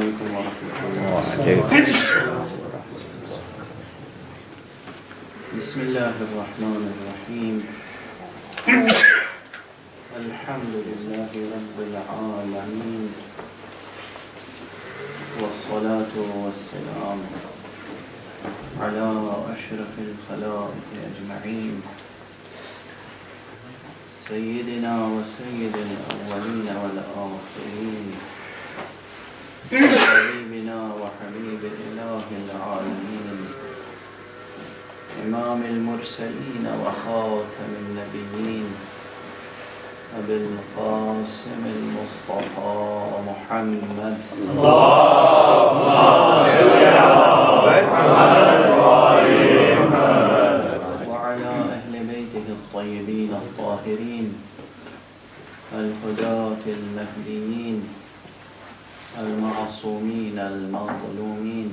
علیکم ورحمۃ اللہ۔ بسم اللہ الرحمن الرحیم، الحمد للہ رب العالمین، والصلاة والسلام علی اشرف الخلائق اجمعین، سیدنا و سید الاولین والآخرین، حبیبنا و حبیب الہ العالمین، امام المرسلین و خاتم النبیین، ابی القاسم المصطفى محمد اللهم صل وعلى أهل بيته الطيبين الطاهرين الهداة المهديين المعصومين المظلومين،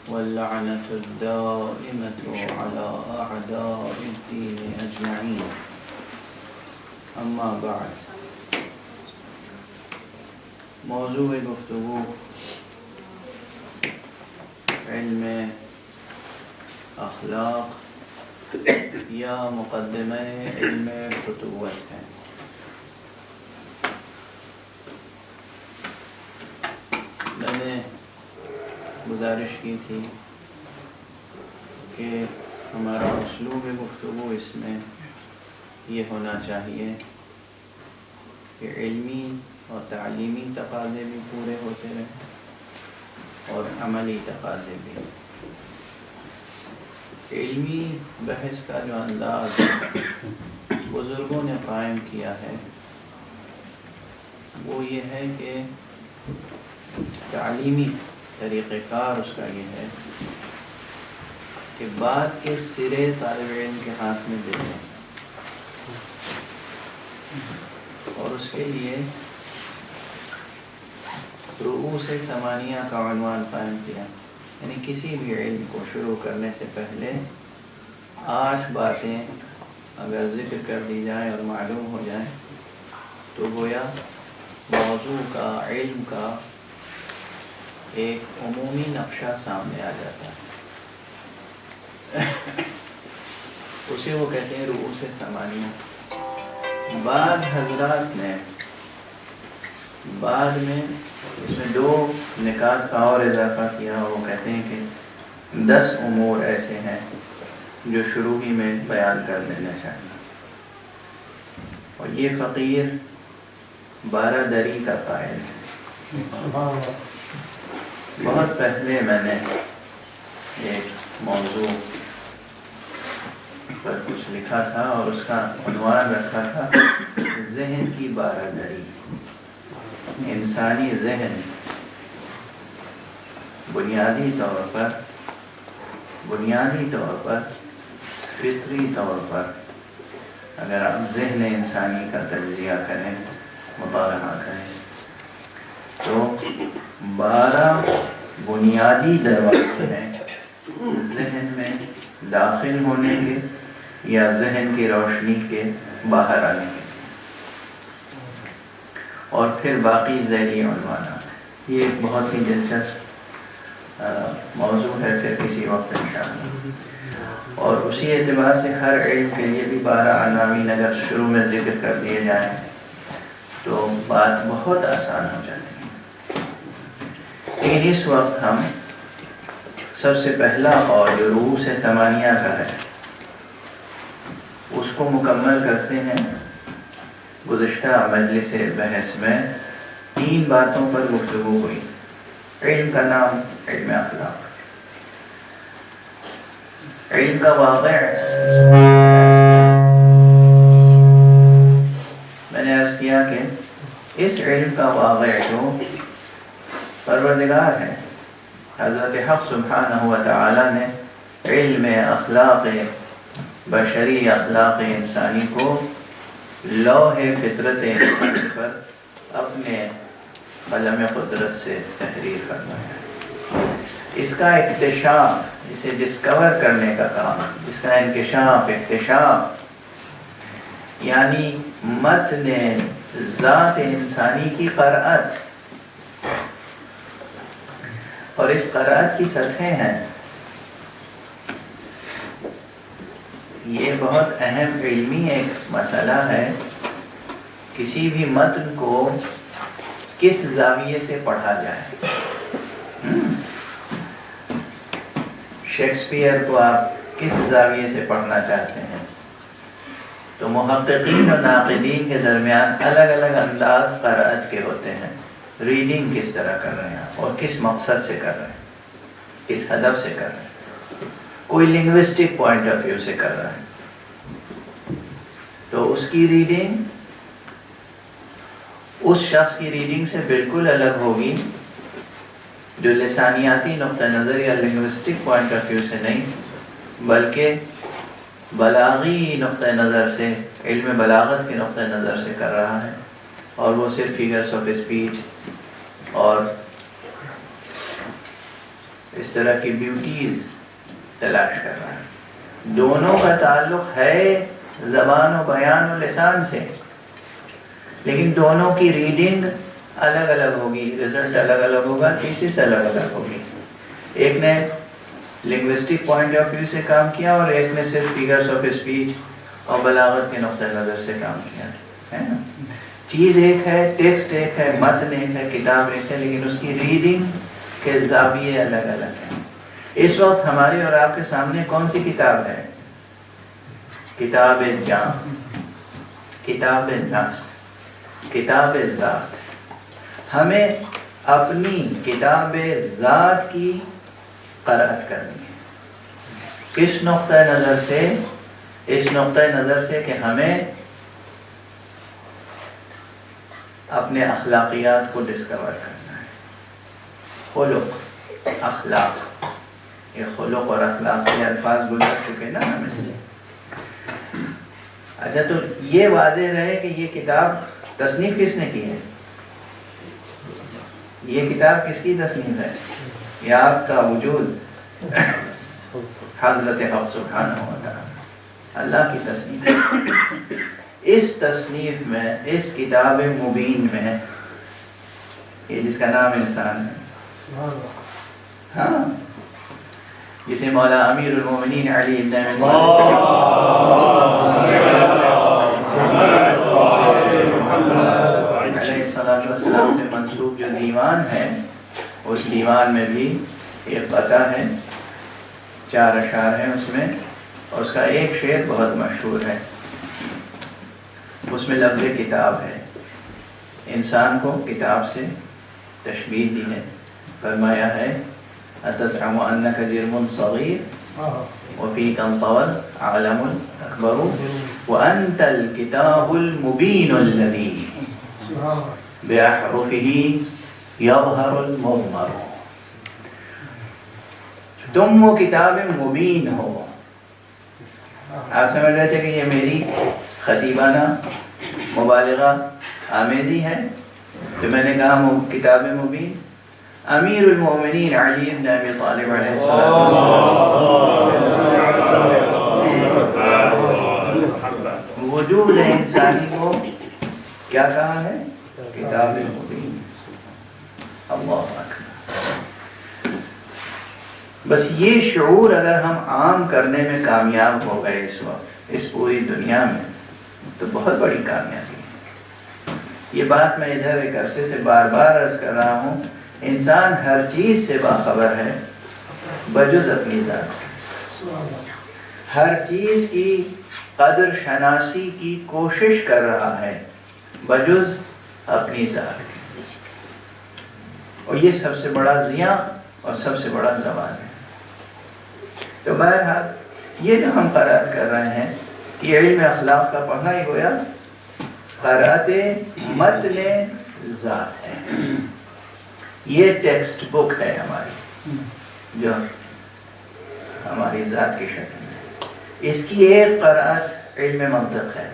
واللعنة الدائمة على أعداء الدين أجمعين. اما بعد، موضوع گفتگو علم اخلاق یا مقدمہ علم فتوت ہے۔ میں نے گزارش کی تھی کہ ہمارا اسلوب گفتگو اس میں یہ ہونا چاہیے کہ علمی اور تعلیمی تقاضے بھی پورے ہوتے رہیں اور عملی تقاضے بھی۔ علمی بحث کا جو انداز بزرگوں نے قائم کیا ہے وہ یہ ہے کہ تعلیمی طریقہ کار اس کا یہ ہے کہ بات کے سرے طالب علم کے ہاتھ میں دے دیں، اور اس کے لیے رؤوس ثمانیہ کا عنوان قائم کیا، یعنی کسی بھی علم کو شروع کرنے سے پہلے 8 باتیں اگر ذکر کر دی جائیں اور معلوم ہو جائیں تو گویا موضوع کا، علم کا ایک عمومی نقشہ سامنے آ جاتا ہے۔ اسے وہ کہتے ہیں رؤوس ثمانیہ۔ بعض حضرات نے بعد میں اس میں 2 نکات کا اور اضافہ کیا، وہ کہتے ہیں کہ 10 امور ایسے ہیں جو شروع ہی میں بیان کر دینا چاہیے، اور یہ فقیر 12 دری کا قائل ہے۔ بہت پہلے میں نے ایک موضوع پر کچھ لکھا تھا اور اس کا عنوان رکھا تھا ذہن کی 12 دری۔ انسانی ذہن بنیادی طور پر فطری طور پر اگر آپ ذہن انسانی کا تجزیہ کریں، مطالعہ کریں، تو 12 بنیادی دروازے ہیں ذہن میں داخل ہونے کے یا ذہن کی روشنی کے باہر آنے کے، اور پھر باقی ذیلی عنوانات۔ یہ ایک بہت ہی دلچسپ موضوع ہے، پھر کسی وقت انشاءاللہ۔ اور اسی اعتبار سے ہر علم کے لیے بھی 12 عناوین اگر شروع میں ذکر کر دیے جائیں تو بات بہت آسان ہو جاتی ہے۔ لیکن اس وقت ہم سب سے پہلا اور جو رؤوس ثمانیہ کا ہے اس کو مکمل کرتے ہیں۔ گزشتہ مجلس بحث میں 3 باتوں پر گفتگو ہوئی۔ علم کا نام علم اخلاق، علم کا واقع میں نے عرض کیا کہ اس علم کا واقع جو پروردگار ہے، حضرت حق سبحانہ و تعالی نے علم اخلاق بشری، اخلاق انسانی کو لوح فطرت انسانی پر اپنے قلم قدرت سے تحریر فرمایا۔ اس کا اکتشاف، اسے ڈسکور کرنے کا کام، اس کا انکشاف، اکتشاف، یعنی متن ذات انسانی کی قرأت، اور اس قرأت کی سطحیں ہیں. یہ بہت اہم علمی ایک مسئلہ ہے. کسی بھی متن کو کس زاویے سے پڑھا جائے. شیکسپیئر کو آپ کس زاویے سے پڑھنا چاہتے ہیں؟ تو محققین اور ناقدین کے درمیان الگ الگ انداز قرأت کے ہوتے ہیں. ریڈنگ کس طرح کر رہے ہیں اور کس مقصد سے کر رہے ہیں، کس ہدف سے کر رہے ہیں. کوئی لنگوسٹک پوائنٹ آف ویو سے کر رہا ہے تو اس کی ریڈنگ اس شخص کی ریڈنگ سے بالکل الگ ہوگی جو لسانیاتی نقطہ نظر یا لنگوسٹک پوائنٹ آف ویو سے نہیں بلکہ بلاغی نقطہ نظر سے، علم بلاغت کے نقطہ نظر سے کر رہا ہے، اور وہ صرف فیگرس آف اسپیچ اور اس طرح کی بیوٹیز تلاش کر رہا ہے. دونوں کا تعلق ہے زبان و بیان و لسان سے، لیکن دونوں کی ریڈنگ الگ الگ ہوگی، رزلٹ الگ الگ ہوگا، تھیسس الگ الگ ہوگی. ایک نے لنگوسٹک پوائنٹ آف ویو سے کام کیا اور ایک نے صرف فیگرس آف اسپیچ اور بلاغت کے نقطہ نظر سے کام کیا ہے نا. چیز ایک ہے، ٹیکسٹ ایک ہے، متن ایک ہے، کتاب ایک ہے، لیکن اس کی ریڈنگ کے زاویے الگ الگ ہیں. اس وقت ہمارے اور آپ کے سامنے کون سی کتاب ہے؟ کتاب جان، کتاب نفس، کتاب ذات. ہمیں اپنی کتاب ذات کی قرأت کرنی ہے. کس نقطہ نظر سے؟ اس نقطہ نظر سے کہ ہمیں اپنے اخلاقیات کو ڈسکور کرنا ہے. خلق، اخلاق، یہ خلق اور اخلاق کے الفاظ گزر چکے نا ہمیں سے. اچھا، تو یہ واضح رہے کہ یہ کتاب تصنیف کس نے کی ہے؟ یہ کتاب کس کی تصنیف ہے؟ یہ آپ کا وجود حضرت حق سبحانہ و تعالی اللہ کی تصنیف ہے. اس تصنیف میں، اس کتاب مبین میں، یہ جس کا نام انسان ہے، ہاں، جسے مولا امیر المومنین علی ابن ابی والسلام سے منسوب جو دیوان ہے، اس دیوان میں بھی ایک قطعہ ہے، 4 اشعار ہیں اس میں، اور اس کا ایک شعر بہت مشہور ہے. اس میں لفظ کتاب ہے. انسان کو کتاب سے تشبیہ دی ہے. فرمایا ہے أتزعم أنك جرم صغير وفيك انطوى العالم الأكبر وأنت الكتاب المبين الذي بأحرفه يظهر المضمر. تم وہ کتاب مبین ہو. آپ سمجھ رہے تھے کہ یہ میری خطیبانہ مبالغہ آمیزی ہے، تو میں نے کہا کتاب مبین. امیر المومنین علی بن ابی طالب علیہ السلام وجود انسانی کو کیا کہا ہے؟ کتاب مبین. اللہ اکبر. بس یہ شعور اگر ہم عام کرنے میں کامیاب ہو گئے اس وقت اس پوری دنیا میں تو بہت بڑی کامیابی ہے. یہ بات میں ادھر ایک عرصے سے بار بار عرض کر رہا ہوں، انسان ہر چیز سے باخبر ہے بجز اپنی ذات. ہر چیز کی قدر شناسی کی کوشش کر رہا ہے بجز اپنی ذات. اور یہ سب سے بڑا ضیاء اور سب سے بڑا زوال ہے. تو بہرحال یہ جو ہم قرأت کر رہے ہیں یہ علم اخلاق کا پڑھنا ہی گویا قرأت متن ذات ہے. یہ ٹیکسٹ بک ہے ہماری جو ہماری ذات کی شکل ہے. اس کی ایک قرأت علم منطق ہے.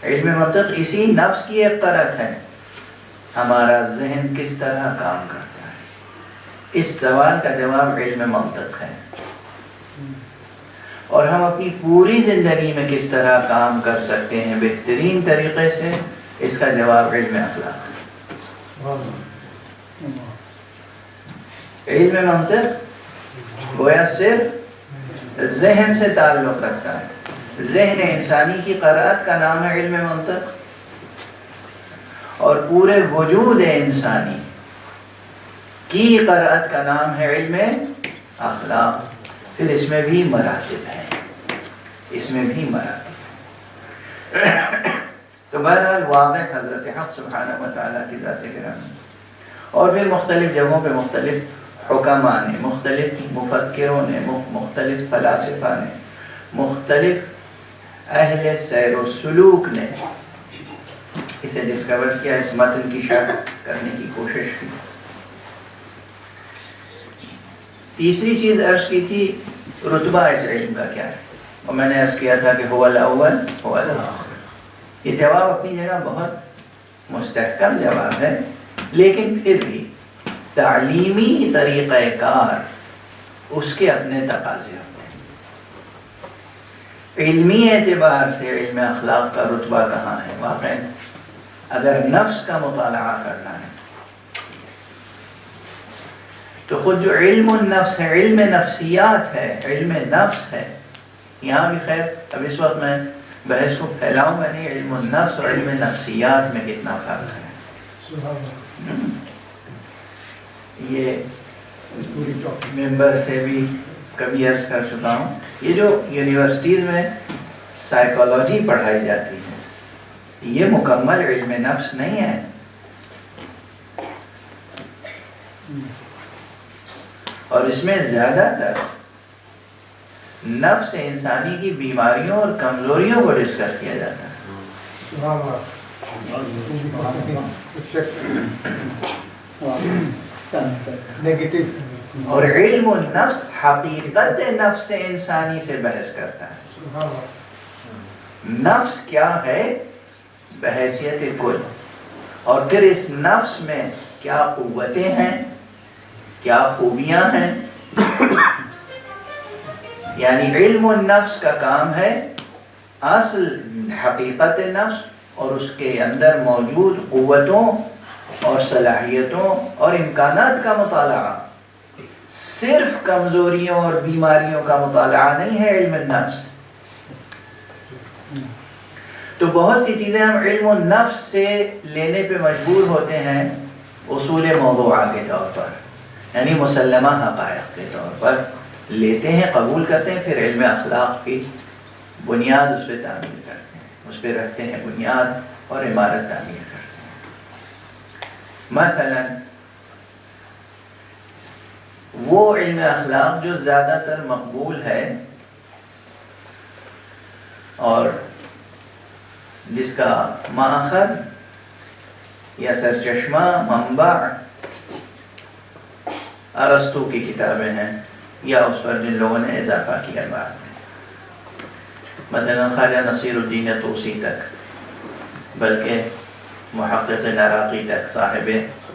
علم منطق اسی نفس کی ایک قرأت ہے. ہمارا ذہن کس طرح کام کرتا ہے، اس سوال کا جواب علم منطق ہے. اور ہم اپنی پوری زندگی میں کس طرح کام کر سکتے ہیں بہترین طریقے سے، اس کا جواب علم اخلاق ہے. علم منطق گویا صرف ذہن سے تعلق رکھتا ہے، ذہن انسانی کی قرأت کا نام ہے علم منطق، اور پورے وجود انسانی کی قرأت کا نام ہے علم اخلاق۔ پھر اس میں بھی مراتب ہیں، اس میں بھی مراتب ہیں۔ تو بہرحال واضح حضرت حق سبحانہ وتعالیٰ کی ذات گرامی، اور پھر مختلف جگہوں پہ مختلف حکماء نے، مختلف مفکروں نے، مختلف فلاسفہ نے، مختلف اہل سیر و سلوک نے اسے ڈسکور کیا، اس متن کی شرح کرنے کی کوشش کی۔ تیسری چیز عرض کی تھی رتبہ اس علم کا کیا ہے، اور میں نے عرض کیا تھا کہ هو الاول هو الاخر۔ یہ جواب اپنی جگہ بہت مستحکم جواب ہے، لیکن پھر بھی تعلیمی طریقہ کار اس کے اپنے تقاضے ہوتے ہیں۔ علمی اعتبار سے علم اخلاق کا رتبہ کہاں ہے؟ واقعی اگر نفس کا مطالعہ کرنا ہے تو خود جو علم النفس ہے، علم نفسیات ہے، علم نفس ہے، یہاں بھی خیر اب اس وقت میں بحث کو پھیلاؤں گا نہیں، علم النفس اور علم نفسیات میں کتنا فرق ہے۔ یہ ممبر سے بھی کبھی عرض کر چکا ہوں، یہ جو یونیورسٹیز میں سائیکالوجی پڑھائی جاتی ہے یہ مکمل علم نفس نہیں ہے، اور اس میں زیادہ تر نفس انسانی کی بیماریوں اور کمزوریوں کو ڈسکس کیا جاتا ہے۔ اور علم النفس حقیقت نفس انسانی سے بحث کرتا ہے، نفس کیا ہے بحیثیت کل، اور پھر اس نفس میں کیا قوتیں ہیں، کیا خوبیاں ہیں۔ یعنی علم النفس کا کام ہے اصل حقیقت نفس اور اس کے اندر موجود قوتوں اور صلاحیتوں اور امکانات کا مطالعہ، صرف کمزوریوں اور بیماریوں کا مطالعہ نہیں ہے علم النفس۔ تو بہت سی چیزیں ہم علم النفس سے لینے پہ مجبور ہوتے ہیں اصول موضوعہ کے طور پر، یعنی مسلمہ حقائق کے طور پر لیتے ہیں، قبول کرتے ہیں، پھر علم اخلاق کی بنیاد اس پہ تعمیر کرتے ہیں، اس پہ رکھتے ہیں بنیاد اور عمارت تعمیر کرتے ہیں۔ مثلا وہ علم اخلاق جو زیادہ تر مقبول ہے اور جس کا ماخذ یا سرچشمہ منبع ارسطو کی کتابیں ہیں، یا اس پر جن لوگوں نے اضافہ کیا بعد میں، مثلا خواجہ نصیر الدین طوسی تک، بلکہ محقق عراقی تک، صاحب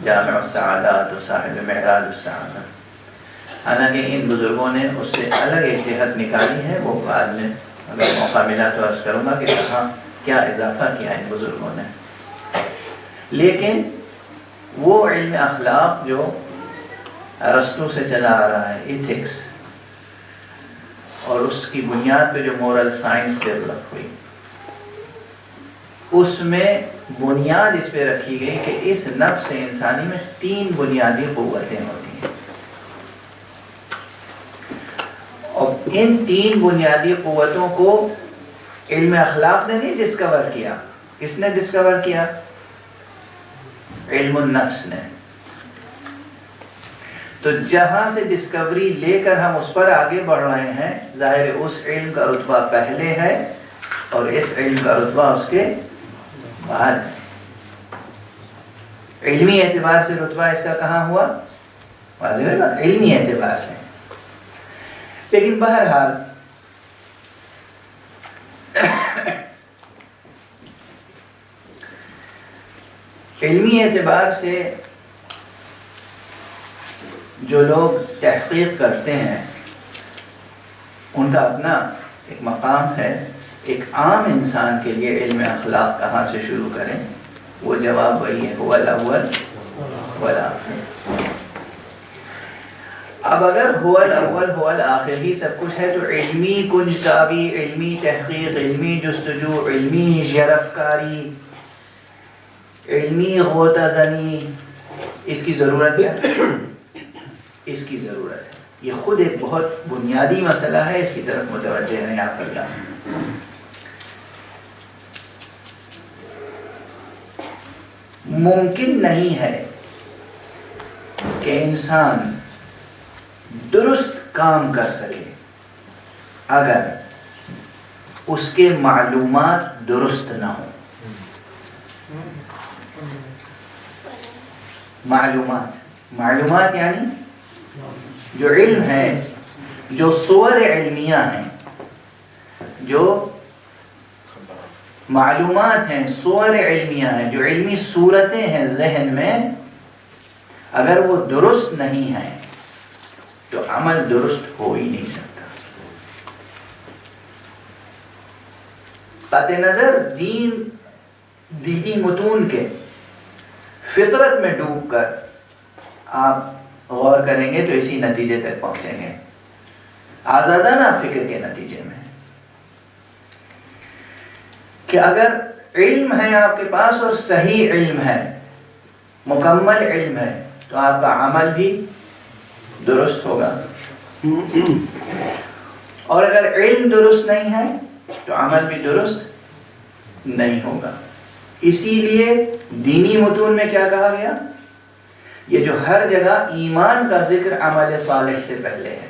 جامع السعادات و صاحب معراج السعادات۔ حالانکہ ان بزرگوں نے اس سے الگ ایک جہت نکالی ہے، وہ بعد میں اگر موقع ملا تو عرض کروں گا کہ کہاں کیا اضافہ کیا ان بزرگوں نے۔ لیکن وہ علم اخلاق جو ارسطو سے چلا آ رہا ہے، ایتھکس، اور اس کی بنیاد پہ جو مورل سائنس ڈیولپ ہوئی، اس میں بنیاد اس پہ رکھی گئی کہ اس نفس انسانی میں 3 بنیادی قوتیں ہوتی ہیں، اور ان 3 بنیادی قوتوں کو علم اخلاق نے نہیں ڈسکور کیا۔ کس نے ڈسکور کیا؟ علم النفس نے۔ تو جہاں سے ڈسکوری لے کر ہم اس پر آگے بڑھ رہے ہیں، ظاہر اس علم کا رتبہ پہلے ہے اور اس علم کا رتبہ اس کے بعد ہے۔ علمی اعتبار سے رتبہ اس کا کہاں ہوا؟ واضح ہے بات، علمی اعتبار سے۔ لیکن بہرحال علمی اعتبار سے جو لوگ تحقیق کرتے ہیں ان کا اپنا ایک مقام ہے۔ ایک عام انسان کے لیے علم اخلاق کہاں سے شروع کریں؟ وہ جواب وہی ہے، هو الاول والآخر۔ اب اگر هو الاول هو الآخر ہی سب کچھ ہے تو علمی کنجکاوی، علمی تحقیق، علمی جستجو، علمی ژرفکاری، علمی غوطہ زنی، اس کی ضرورت ہے؟ اس کی ضرورت ہے. یہ خود ایک بہت بنیادی مسئلہ ہے، اس کی طرف متوجہ رہیں آپ کا. ممکن نہیں ہے کہ انسان درست کام کر سکے اگر اس کے معلومات درست نہ ہوں. معلومات یعنی جو علم ہے، جو صور علمیہ ہیں، جو معلومات ہیں، صور علمیہ ہیں، جو علمی صورتیں ہیں ذہن میں، اگر وہ درست نہیں ہیں تو عمل درست ہو ہی نہیں سکتا. قطع نظر دینی متون کے فطرت میں ڈوب کر آپ غور کریں گے تو اسی نتیجے تک پہنچیں گے، آزادانہ فکر کے نتیجے میں، کہ اگر علم ہے آپ کے پاس اور صحیح علم ہے، مکمل علم ہے، تو آپ کا عمل بھی درست ہوگا. اور اگر علم درست نہیں ہے تو عمل بھی درست نہیں ہوگا. اسی لیے دینی متون میں کیا کہا گیا؟ یہ جو ہر جگہ ایمان کا ذکر عمل صالح سے پہلے ہے،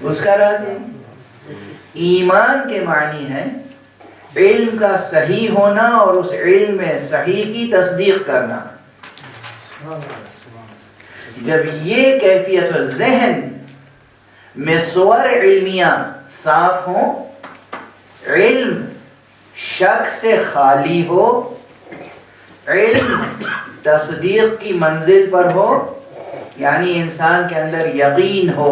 اس کا راز ہے ایمان کے معنی ہے علم کا صحیح ہونا اور اس علم میں صحیح کی تصدیق کرنا. جب یہ کیفیت ہو، ذہن میں صور علمیہ صاف ہوں، علم شک سے خالی ہو، علم تصدیق کی منزل پر ہو، یعنی انسان کے اندر یقین ہو،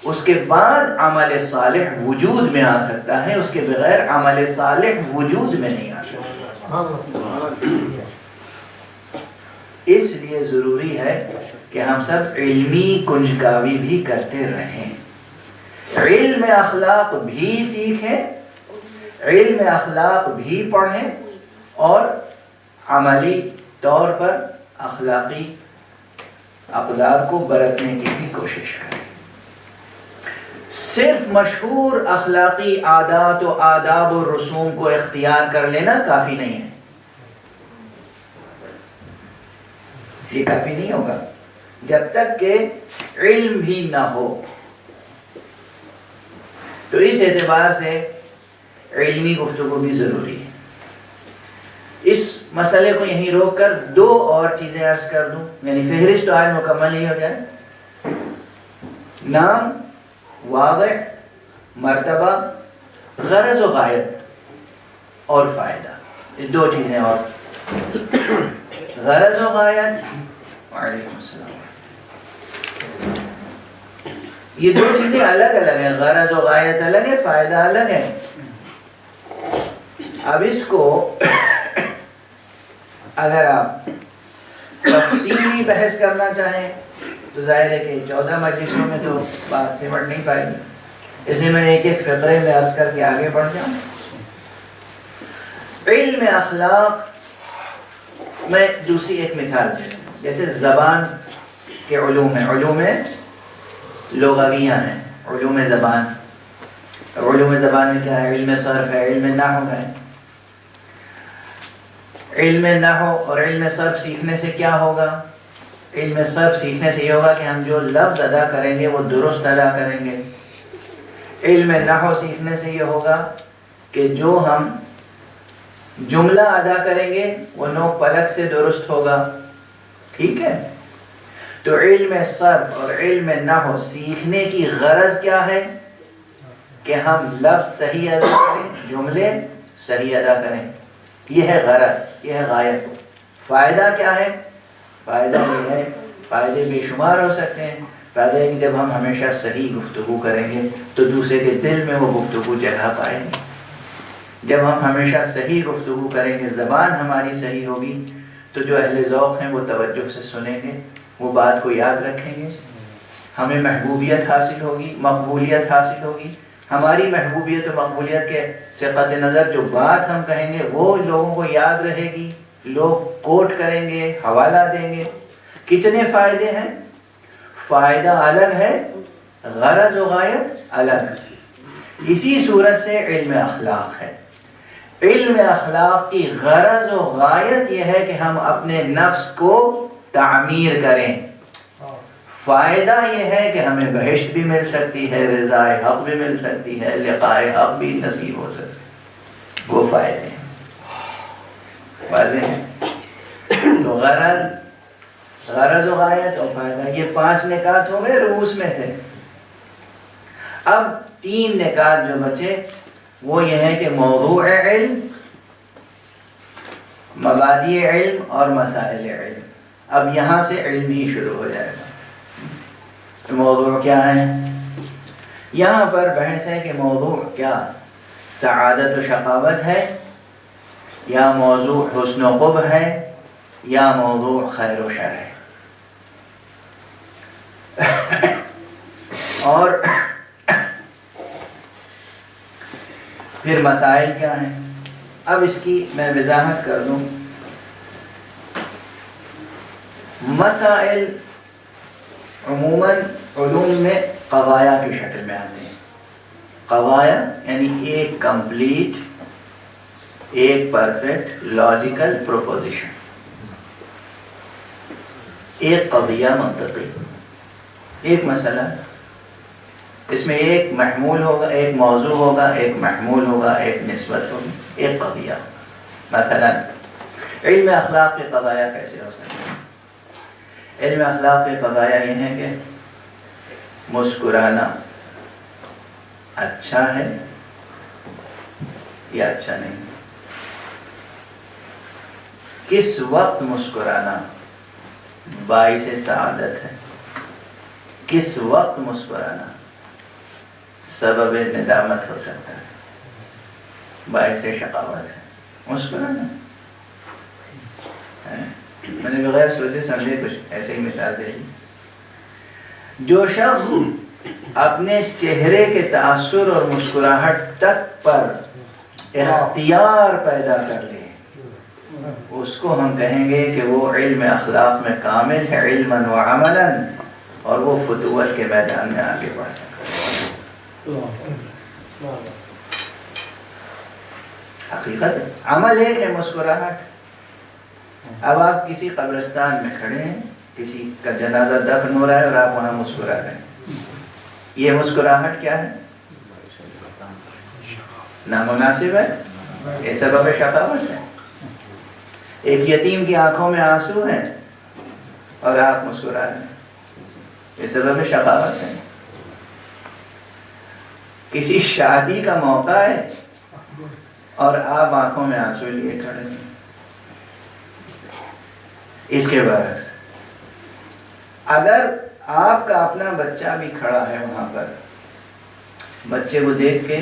اس کے بعد عمل صالح وجود میں آ سکتا ہے. اس کے بغیر عمل صالح وجود میں نہیں آ سکتا. اس لیے ضروری ہے کہ ہم سب علمی کنجکاوی بھی کرتے رہیں، علم اخلاق بھی سیکھیں، علم اخلاق بھی پڑھیں، اور عملی طور پر اخلاقی اقدار کو برتنے کی بھی کوشش کریں. صرف مشہور اخلاقی عادات و آداب و رسوم کو اختیار کر لینا کافی نہیں ہے، یہ کافی نہیں ہوگا جب تک کہ علم بھی نہ ہو. تو اس اعتبار سے علمی گفتگو بھی ضروری ہے. اس مسئلے کو یہیں روک کر دو اور چیزیں عرض کر دوں، یعنی فہرست تو آج مکمل ہی ہو جائے. نام، واضح، مرتبہ، غرض و غایت اور فائدہ، یہ دو چیزیں. اور غرض و غایت، وعلیکم السلام، یہ دو چیزیں الگ الگ ہیں. غرض و غایت الگ ہے، فائدہ الگ ہے. اب اس کو اگر آپ تفصیلی بحث کرنا چاہیں تو ظاہر ہے کہ 14 مجلسوں میں تو بات سمٹ نہیں پائے گی، اس لیے میں ایک ایک فقرے میں عرض کر کے آگے بڑھ جاؤں. علم اخلاق میں دوسری ایک مثال دے دوں. جیسے زبان کے علوم ہیں، علوم لغویہ ہیں، علوم زبان. علوم زبان میں کیا ہے؟ علم صرف ہے، علم نحو ہے. علم نحو اور علم صرف سیکھنے سے کیا ہوگا؟ علم صرف سیکھنے سے یہ ہوگا کہ ہم جو لفظ ادا کریں گے وہ درست ادا کریں گے. علم نحو سیکھنے سے یہ ہوگا کہ جو ہم جملہ ادا کریں گے وہ نوک پلک سے درست ہوگا. ٹھیک ہے؟ تو علم صرف اور علم نحو سیکھنے کی غرض کیا ہے؟ کہ ہم لفظ صحیح ادا کریں، جملے صحیح ادا کریں. یہ ہے غرض، یہ ہے غایت. فائدہ کیا ہے؟ فائدہ یہ ہے، فائدے بے شمار ہو سکتے ہیں. فائدہ ہے کہ جب ہم ہمیشہ صحیح گفتگو کریں گے تو دوسرے کے دل میں وہ گفتگو جگہ پائے گی. جب ہم ہمیشہ صحیح گفتگو کریں گے، زبان ہماری صحیح ہوگی، تو جو اہل ذوق ہیں وہ توجہ سے سنیں گے وہ بات کو یاد رکھیں گے، ہمیں محبوبیت حاصل ہوگی، مقبولیت حاصل ہوگی. ہماری محبوبیت و مقبولیت کے سے قطع نظر جو بات ہم کہیں گے وہ لوگوں کو یاد رہے گی، لوگ کوٹ کریں گے، حوالہ دیں گے. کتنے فائدے ہیں؟ فائدہ الگ ہے، غرض و غایت الگ. اسی صورت سے علم اخلاق ہے. علم اخلاق کی غرض و غایت یہ ہے کہ ہم اپنے نفس کو تعمیر کریں. فائدہ یہ ہے کہ ہمیں بہشت بھی مل سکتی ہے، رضائے حق بھی مل سکتی ہے، لقائے حق بھی نصیب ہو سکتی ہے. وہ فائدے ہیں، واضح ہیں. تو غرض و غایت اور فائدہ، یہ 5 نکات ہو گئے رؤوس میں سے. اب 3 نکات جو بچے وہ یہ ہے کہ موضوع علم، مبادئ علم اور مسائل علم. اب یہاں سے علم ہی شروع ہو جائے گا. موضوع کیا ہے؟ یہاں پر بحث ہے کہ موضوع کیا سعادت و شقاوت ہے، یا موضوع حسن و قبح ہے، یا موضوع خیر و شر ہے. اور پھر مسائل کیا ہیں؟ اب اس کی میں وضاحت کر دوں. مسائل عموماً علوم میں قضایا کی شکل میں آتے ہیں. قضایا یعنی ایک کمپلیٹ، ایک پرفیکٹ لاجیکل پروپوزیشن، ایک قضیہ منطقی، ایک مسئلہ. اس میں ایک محمول ہوگا، ایک موضوع ہوگا، ایک محمول ہوگا، ایک نسبت ہوگی، ایک قضیہ ہوگا. مثلا علم اخلاق کے قضایا کیسے ہو سکتے ہیں؟ علم اخلاق کے قضایا یہ ہیں کہ مسکرانا اچھا ہے یا اچھا نہیں، کس وقت مسکرانا باعث سعادت ہے، کس وقت مسکرانا سبب ندامت ہو سکتا ہے، باعث شقاوت ہے. مسکرانا میں نے بغیر سوچے سمجھے کچھ ایسے ہی مثال دے دی. جو شخص اپنے چہرے کے تاثر اور مسکراہٹ تک پر اختیار پیدا کر لے، اس کو ہم کہیں گے کہ وہ علم اخلاق میں کامل ہے، علماً و عملاً، اور وہ فتوت کے میدان میں آگے بڑھ سکتا ہے. حقیقت ہے. عمل ایک ہے مسکراہٹ. اب آپ کسی قبرستان میں کھڑے ہیں، کسی کا جنازہ دفن ہو رہا ہے اور آپ وہاں مسکرا رہے ہیں، یہ مسکراہٹ کیا ہے؟ نامناسب ہے، یہ سبب شقاوت ہے. ایک یتیم کی آنکھوں میں آنسو ہیں اور آپ مسکرا رہے ہیں، یہ سبب شقاوت ہے. کسی شادی کا موقع ہے اور آپ آنکھوں میں آنسو لیے کھڑے ہیں. اس کے برعکس اگر آپ کا اپنا بچہ بھی کھڑا ہے وہاں پر، بچے کو دیکھ کے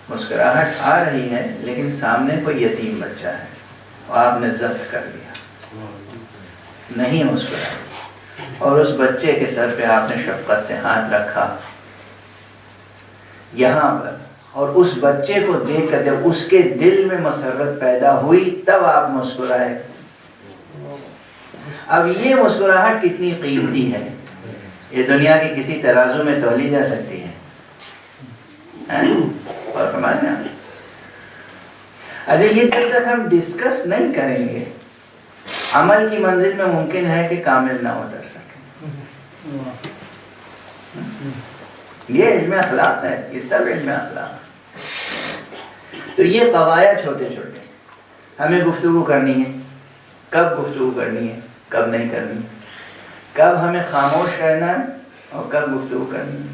مسکراہٹ آ رہی ہے، لیکن سامنے کوئی یتیم بچہ ہے اور آپ نے ضبط کر لیا، نہیں مسکرا، اور اس بچے کے سر پہ آپ نے شفقت سے ہاتھ رکھا یہاں پر، اور اس بچے کو دیکھ کر جب اس کے دل میں مسرت پیدا ہوئی تب آپ مسکرائے. اب یہ مسکراہٹ کتنی قیمتی ہے، یہ دنیا کی کسی ترازو میں تولی جا سکتی ہے. اور ہمارے یہاں اچھا، یہ جب تک ہم ڈسکس نہیں کریں گے عمل کی منزل میں ممکن ہے کہ کامل نہ اتر سکے. یہ علم اخلاق ہے، یہ سب علم اخلاق. تو یہ قواعد چھوٹے چھوٹے ہمیں گفتگو کرنی ہے. کب گفتگو کرنی ہے، کب نہیں کرنی، کب ہمیں خاموش رہنا ہے اور کب گفتگو کرنی ہے،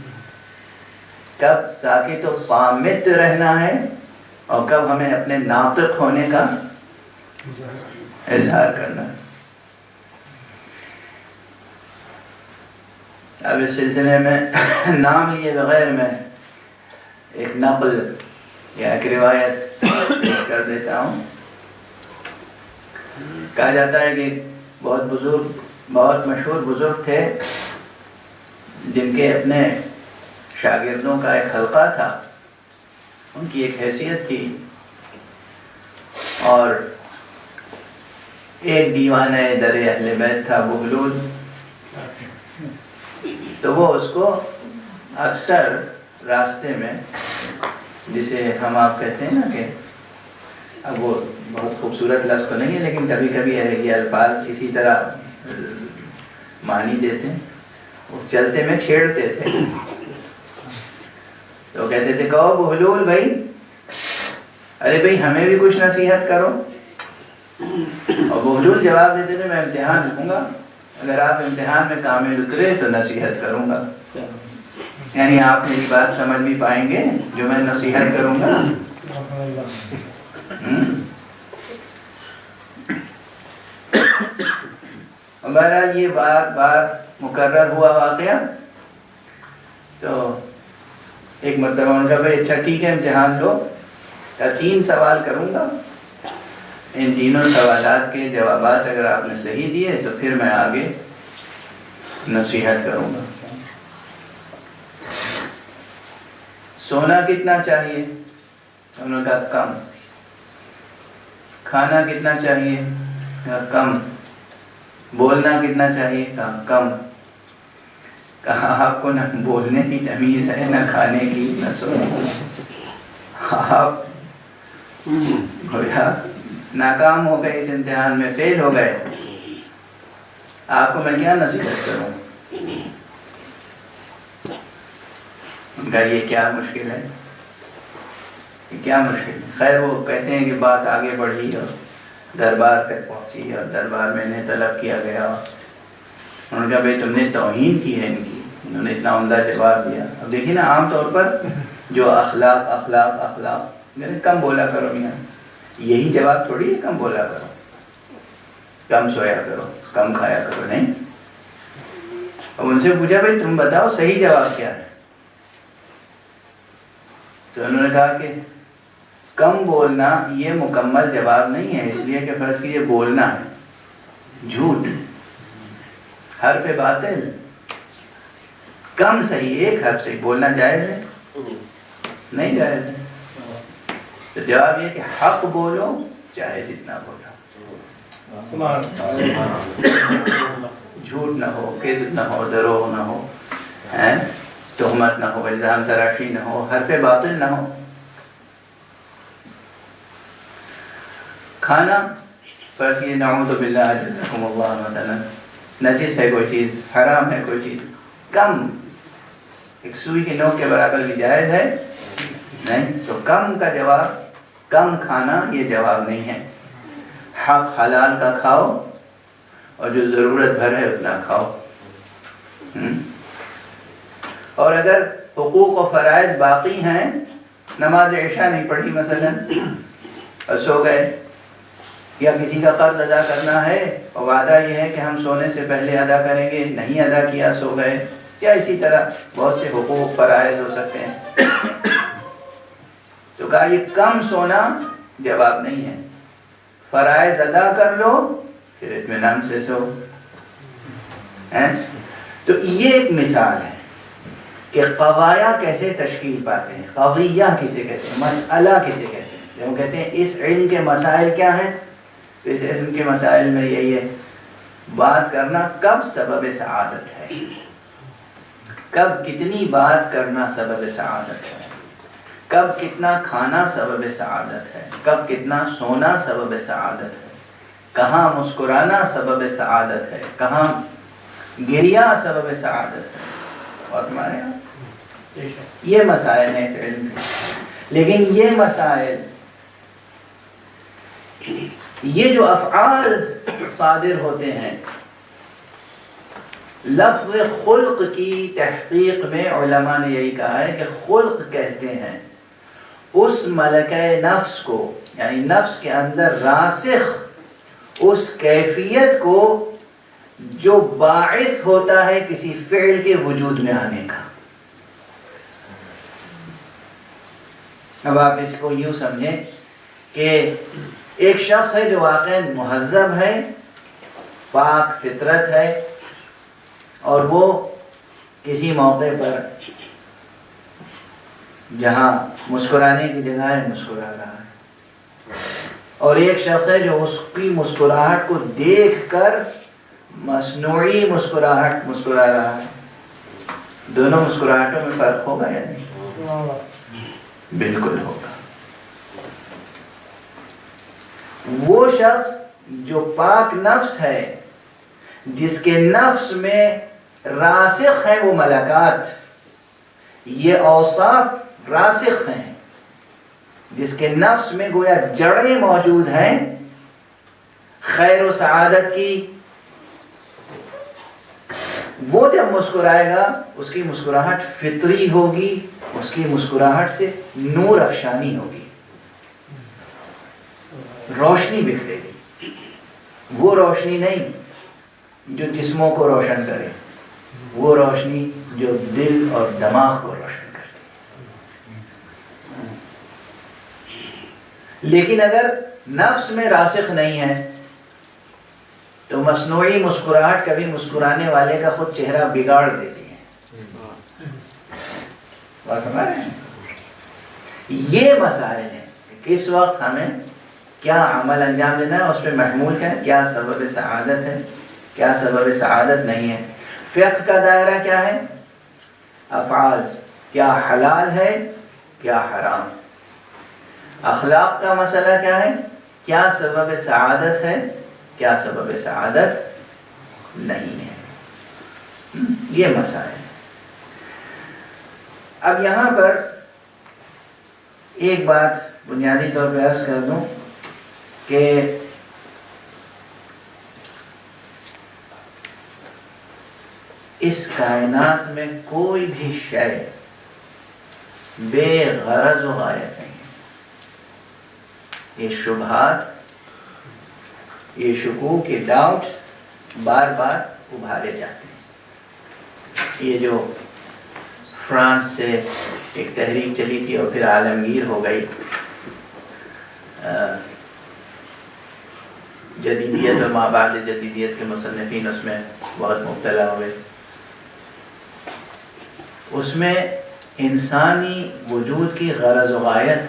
کب ساکت و صامت رہنا ہے اور کب ہمیں اپنے ناطق ہونے کا اظہار کرنا ہے. اب اس سلسلے میں نام لیے بغیر میں ایک نقل یا ایک روایت پیش کر دیتا ہوں. کہا جاتا ہے کہ بہت بزرگ بہت مشہور بزرگ تھے جن کے اپنے شاگردوں کا ایک حلقہ تھا، ان کی ایک حیثیت تھی، اور ایک دیوانہ در اہل بیت تھا بہلول، تو وہ اس کو اکثر راستے میں، جسے ہم آپ کہتے ہیں نا کہ اب وہ بہت خوبصورت لفظ تو نہیں ہے لیکن کبھی کبھی یہ الفاظ اسی طرح معنی دیتے ہیں، وہ چلتے میں چھیڑتے تھے، تو کہتے تھے کہو بہلول بھائی، ارے بھائی ہمیں بھی کچھ نصیحت کرو، اور بہلول جواب دیتے تھے میں امتحان لوں گا، اگر آپ امتحان میں کامل اترے تو نصیحت کروں گا، یعنی آپ میری بات سمجھ بھی پائیں گے جو میں نصیحت کروں گا۔ بہرحال یہ بار بار مکرر ہوا واقعہ، تو ایک مرتبہ ان کا بھائی اچھا ٹھیک ہے امتحان لو، 3 سوال کروں گا، ان تینوں سوالات کے جوابات اگر آپ نے صحیح دیے تو پھر میں آگے نصیحت کروں گا۔ سونا کتنا چاہیے؟ انہوں نے کہا کم۔ کھانا کتنا چاہیے؟ کہا کم۔ بولنا کتنا چاہیے؟ کہا کم۔ کہا آپ کو نہ بولنے کی تمیز ہے، نہ کھانے کی، نہ سونے کی، آپ گویا ناکام ہو گئے، اس امتحان میں فیل ہو گئے، آپ کو میں کیا نصیحت کروں؟ ان کا یہ کیا مشکل ہے، یہ کیا مشکل ہے؟ خیر وہ کہتے ہیں کہ بات آگے بڑھی اور دربار تک پہنچی، اور دربار میں انہیں طلب کیا گیا، انہوں نے کہا بھائی تم نے توہین کی ہے ان کی، انہوں نے اتنا عمدہ جواب دیا۔ اب دیکھیے نا عام طور پر جو اخلاق اخلاق اخلاق، یعنی کم بولا کرو میاں، یہی جواب تھوڑی ہے کم بولا کرو، کم سویا کرو، کم کھایا کرو، نہیں۔ اب ان سے پوچھا بھائی تم بتاؤ صحیح جواب کیا ہے، تو انہوں نے کہا کہ کم بولنا یہ مکمل جواب نہیں ہے، اس لیے کہ فرض کیجیے بولنا ہے جھوٹ، حرف باطل، کم صحیح، ایک حرف صحیح، بولنا جائز ہے؟ نہیں جائز ہے۔ تو جواب یہ کہ حق بولو چاہے جتنا بولو، جھوٹ نہ ہو، کذب نہ ہو، دروغ نہ ہو، تہمت نہ ہو، الزام تراشی نہ ہو، حرف باطل نہ ہو۔ کھانا فرض کیجیے نعوذ باللہ اجرکم اللہ مثلا نجس ہے کوئی چیز، حرام ہے کوئی چیز، کم، ایک سوئی کی نوک کے برابر بھی جائز ہے نہیں، تو کم کا جواب، کم کھانا یہ جواب نہیں ہے۔ حق حلال کا کھاؤ اور جو ضرورت بھر ہے اتنا کھاؤ۔ اور اگر حقوق و فرائض باقی ہیں، نماز عشاء نہیں پڑھی مثلا اور سو گئے، یا کسی کا قرض ادا کرنا ہے اور وعدہ یہ ہے کہ ہم سونے سے پہلے ادا کریں گے، نہیں ادا کیا سو گئے، یا اسی طرح بہت سے حقوق فرائض ہو سکتے ہیں، تو کہا یہ کم سونا جواب نہیں ہے، فرائض ادا کر لو پھر اطمینان سے سو۔ تو یہ ایک مثال ہے کہ قضایا کیسے تشکیل پاتے ہیں، قضیہ کسے کہتے ہیں، مسئلہ کسے کہتے ہیں۔ جب ہم کہتے ہیں اس علم کے مسائل کیا ہیں، تو اس علم کے مسائل میں یہی ہے بات کرنا کب سبب سعادت ہے، کب کتنی بات کرنا سبب سعادت ہے، کب کتنا کھانا سبب سعادت ہے، کب کتنا سونا سبب سعادت ہے، کہاں مسکرانا سبب سعادت ہے، کہاں گریا سبب سعادت ہے، اور تمہارے یہاں یہ مسائل ہیں اس علم کے۔ لیکن یہ مسائل، یہ جو افعال صادر ہوتے ہیں، لفظ خلق کی تحقیق میں علماء نے یہی کہا ہے کہ خلق کہتے ہیں اس ملکہ نفس کو، یعنی نفس کے اندر راسخ اس کیفیت کو جو باعث ہوتا ہے کسی فعل کے وجود میں آنے کا۔ اب آپ اس کو یوں سمجھیں کہ ایک شخص ہے جو واقعاً مہذب ہے، پاک فطرت ہے اور وہ کسی موقع پر جہاں مسکرانے کی جگہ ہے مسکرا رہا ہے، اور ایک شخص ہے جو اس کی مسکراہٹ کو دیکھ کر مصنوعی مسکراہٹ مسکرا رہا ہے۔ دونوں مسکراہٹوں میں فرق ہوگا یا نہیں؟ بالکل ہوگا۔ وہ شخص جو پاک نفس ہے، جس کے نفس میں راسخ ہے وہ ملکات، یہ اوصاف راسخ ہیں، جس کے نفس میں گویا جڑیں موجود ہیں خیر و سعادت کی، وہ جب مسکرائے گا اس کی مسکراہٹ فطری ہوگی، اس کی مسکراہٹ سے نور افشانی ہوگی، روشنی بکھرے گی۔ وہ روشنی نہیں جو جسموں کو روشن کرے، وہ روشنی جو دل اور دماغ کو روشن کرتی ہے۔ لیکن اگر نفس میں راسخ نہیں ہے تو مصنوعی مسکراہٹ کبھی مسکرانے والے کا خود چہرہ بگاڑ دیتی ہے۔ بات سمجھ رہے ہیں؟ یہ مسائل ہیں کہ کس وقت ہمیں کیا عمل انجام دینا ہے، اس پہ محمول ہے کیا سبب سعادت ہے، کیا سبب سعادت نہیں ہے۔ فقہ کا دائرہ کیا ہے؟ افعال، کیا حلال ہے کیا حرام۔ اخلاق کا مسئلہ کیا ہے؟ کیا سبب سعادت ہے کیا سبب سعادت نہیں ہے۔ یہ مسائل ہے۔ اب یہاں پر ایک بات بنیادی طور پہ عرض کر دوں کہ اس کائنات میں کوئی بھی شے بے غرض و غایت نہیں ہے۔ یہ شبہات، یہ شکوک، یہ ڈاؤٹس بار بار ابھارے جاتے ہیں۔ یہ جو فرانس سے ایک تحریک چلی تھی اور پھر عالمگیر ہو گئی، جدیدیت اور ما بعد جدیدیت کے مصنفین اس میں بہت مبتلا ہوئے۔ اس میں انسانی وجود کی غرض و غایت،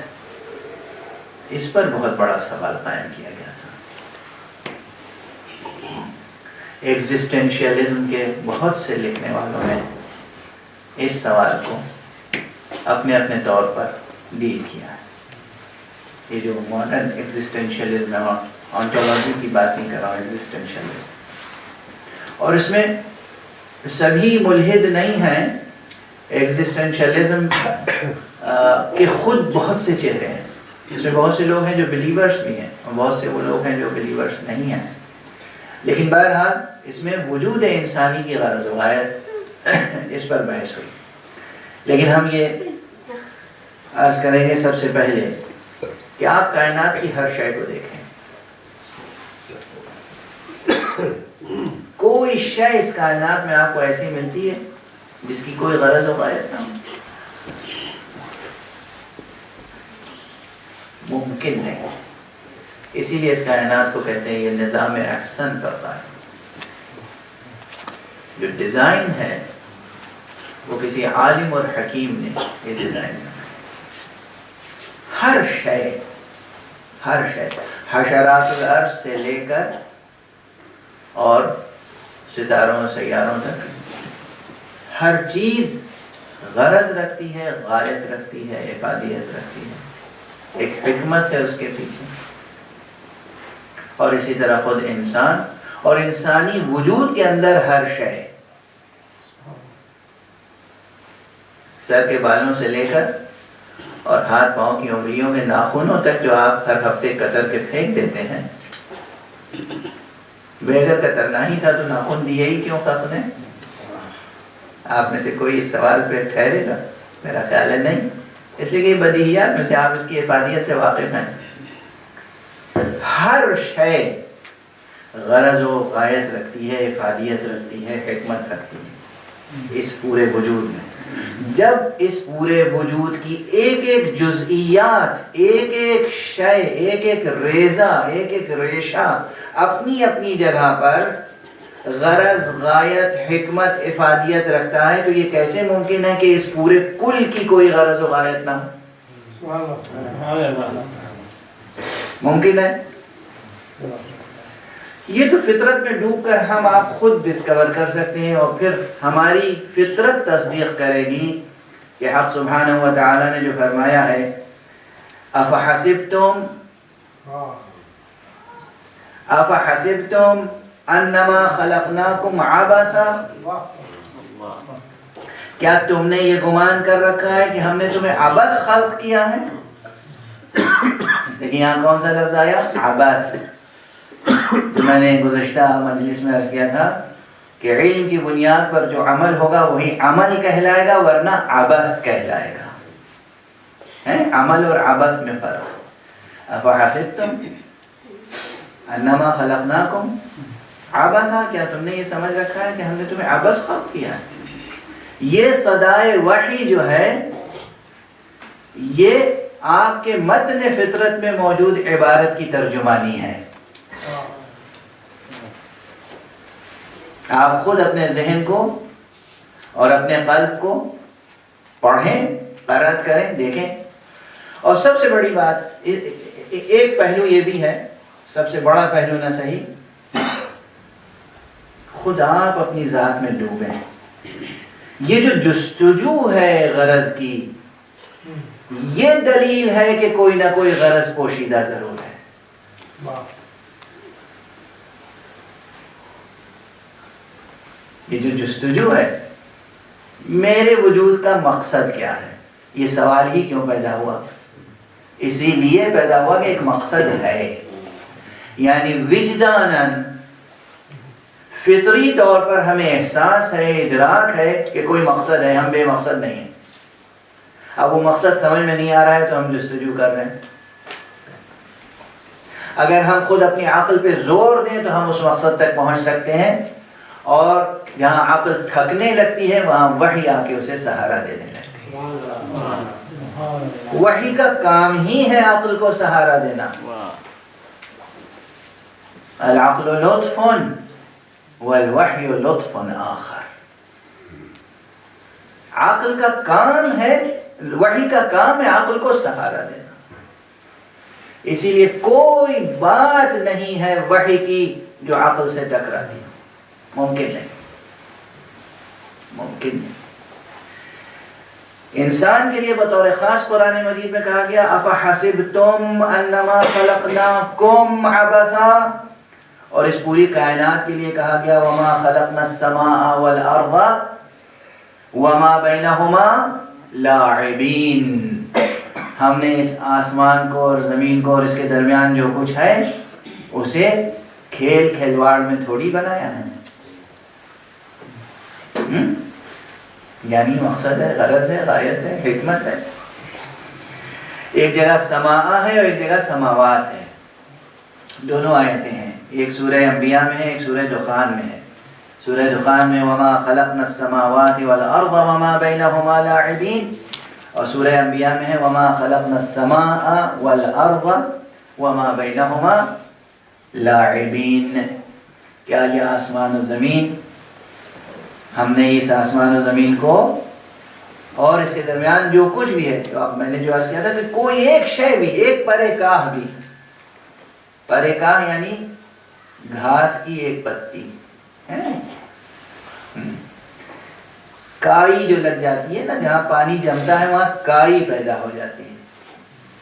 اس پر بہت بڑا سوال قائم کیا گیا تھا۔ ایگزسٹینشیلزم کے بہت سے لکھنے والوں نے اس سوال کو اپنے اپنے طور پر ڈیل کیا ہے۔ یہ جو ماڈرن ایگزسٹینشیلزم ہے، آنٹولوجی کی بات نہیں کر رہا ہوں، ایگزسٹینشیلزم، اور اس میں سبھی ملحد نہیں ہیں۔ ایگزسٹینشیلزم کے خود بہت سے چہرے ہیں، اس میں بہت سے لوگ ہیں جو بلیورز بھی ہیں اور بہت سے وہ لوگ ہیں جو بلیورز نہیں ہیں، لیکن بہرحال اس میں وجود انسانی کی غرض و غایت اس پر بحث ہوئی۔ لیکن ہم یہ عرض کریں گے سب سے پہلے کہ آپ کائنات کی ہر شے کو دیکھیں، کوئی شے اس کائنات میں آپ کو ایسی ملتی ہے جس کی کوئی غرض و غایت نہ ہو؟ ممکن نہیں۔ اسی لیے اس کائنات کو کہتے ہیں یہ نظام احسن کرتا ہے۔ جو ڈیزائن ہے وہ کسی عالم اور حکیم نے یہ ڈیزائن بنایا۔ ہر شے حشرات الارض سے لے کر اور ستاروں و سیاروں تک ہر چیز غرض رکھتی ہے، غایت رکھتی ہے، افادیت رکھتی ہے، ایک حکمت ہے اس کے پیچھے۔ اور اسی طرح خود انسان اور انسانی وجود کے اندر ہر شے، سر کے بالوں سے لے کر اور ہاتھ پاؤں کی انگلیوں کے ناخنوں تک جو آپ ہر ہفتے قطر کے پھینک دیتے ہیں، وہ اگر قطر نہ ہی تھا تو ناخن دیے ہی کیوں خط نے؟ آپ میں سے کوئی اس سوال پہ ٹھہرے گا؟ میرا خیال ہے نہیں، اس لیے کہ یہ بدیہیات میں سے آپ اس کی افادیت سے واقف ہیں۔ ہر شے غرض و غایت رکھتی ہے، افادیت رکھتی ہے، حکمت رکھتی ہے اس پورے وجود میں۔ جب اس پورے وجود کی ایک ایک جزئیات، ایک ایک شے، ایک ایک ریزہ، ایک ایک ریشہ اپنی اپنی جگہ پر غرض، غایت، حکمت، افادیت رکھتا ہے، تو یہ کیسے ممکن ہے کہ اس پورے کل کی کوئی غرض و غایت نہ ہو؟ ممکن ہے؟ یہ تو فطرت میں ڈوب کر ہم آپ خود ڈسکور کر سکتے ہیں، اور پھر ہماری فطرت تصدیق کرے گی کہ حق سبحانہ و تعالی نے جو فرمایا ہے افحسبتم انما خلقناکم عبثا، کیا تم نے یہ گمان کر رکھا ہے کہ ہم نے تمہیں عبث خلق کیا ہے؟ لیکن یہاں کون سا لفظ آیا؟ عبث۔ میں نے گزشتہ مجلس میں عرض کیا تھا کہ علم کی بنیاد پر جو عمل ہوگا وہی عمل کہلائے گا، ورنہ عبث کہلائے گا۔ عمل اور عبث میں فرق۔ افحسبتم انما خلقناکم عبثا، کیا تم نے یہ سمجھ رکھا ہے کہ ہم نے تمہیں عبث خلق کیا ہے؟ یہ صدائے وحی جو ہے یہ آپ کے متن فطرت میں موجود عبارت کی ترجمانی ہے۔ آپ خود اپنے ذہن کو اور اپنے قلب کو پڑھیں، قرأت کریں، دیکھیں۔ اور سب سے بڑی بات، ایک پہلو یہ بھی ہے، سب سے بڑا پہلو نہ صحیح، خود آپ اپنی ذات میں ڈوبیں۔ یہ جو جستجو ہے غرض کی، یہ دلیل ہے کہ کوئی نہ کوئی غرض پوشیدہ ضرور ہے۔ یہ جو جستجو ہے، میرے وجود کا مقصد کیا ہے، یہ سوال ہی کیوں پیدا ہوا؟ اسی لیے پیدا ہوا کہ ایک مقصد ہے، یعنی وجداناً فطری طور پر ہمیں احساس ہے، ادراک ہے کہ کوئی مقصد ہے، ہم بے مقصد نہیں ہیں۔ اب وہ مقصد سمجھ میں نہیں آ رہا ہے تو ہم جستجو کر رہے ہیں۔ اگر ہم خود اپنی عقل پہ زور دیں تو ہم اس مقصد تک پہنچ سکتے ہیں، اور جہاں عقل تھکنے لگتی ہے وہاں وحی آ کے اسے سہارا دینے لگتی ہے۔ وحی کا کام ہی ہے عقل کو سہارا دینا۔ العقل لطف والوحی لطف آخر۔ عقل کا کام ہے، وحی کا کام ہے عقل کو سہارا دینا۔ اسی لیے کوئی بات نہیں ہے وحی کی جو عقل سے ٹکراتی ہے، ممکن نہیں، ممکن نہیں۔ انسان کے لیے بطور خاص قرآن مجید میں کہا گیا افحسبتم انما خلقناکم عبثا، اور اس پوری کائنات کے لیے کہا گیا وما خلقنا السماء والارض وما بینہما لاعبین، ہم نے اس آسمان کو اور زمین کو اور اس کے درمیان جو کچھ ہے اسے کھیل کھلواڑ میں تھوڑی بنایا ہے۔ یعنی مقصد ہے، غرض ہے، غایت ہے، حکمت ہے۔ ایک جگہ سماع ہے اور ایک جگہ سماوات ہے، دونوں آیتیں ہیں، ایک سورہ انبیاء میں ہے، ایک سورہ دخان میں ہے۔ سورہ دخان میں وما خلقنا السماوات والارض وما بینہما لاعبین، اور سورہ انبیاء میں ہے وما خلقنا السماء والارض وما بینہما لاعبین۔ کیا یہ آسمان و زمین، ہم نے اس آسمان و زمین کو اور اس کے درمیان جو کچھ بھی ہے، تو اب میں نے جو عرض کیا تھا کہ کوئی ایک شے بھی، ایک پرے کاہ بھی، پرے کاہ یعنی گھاس کی ایک پتی ہے، کائی جو لگ جاتی ہے نا، جہاں پانی جمتا ہے وہاں کائی پیدا ہو جاتی ہے،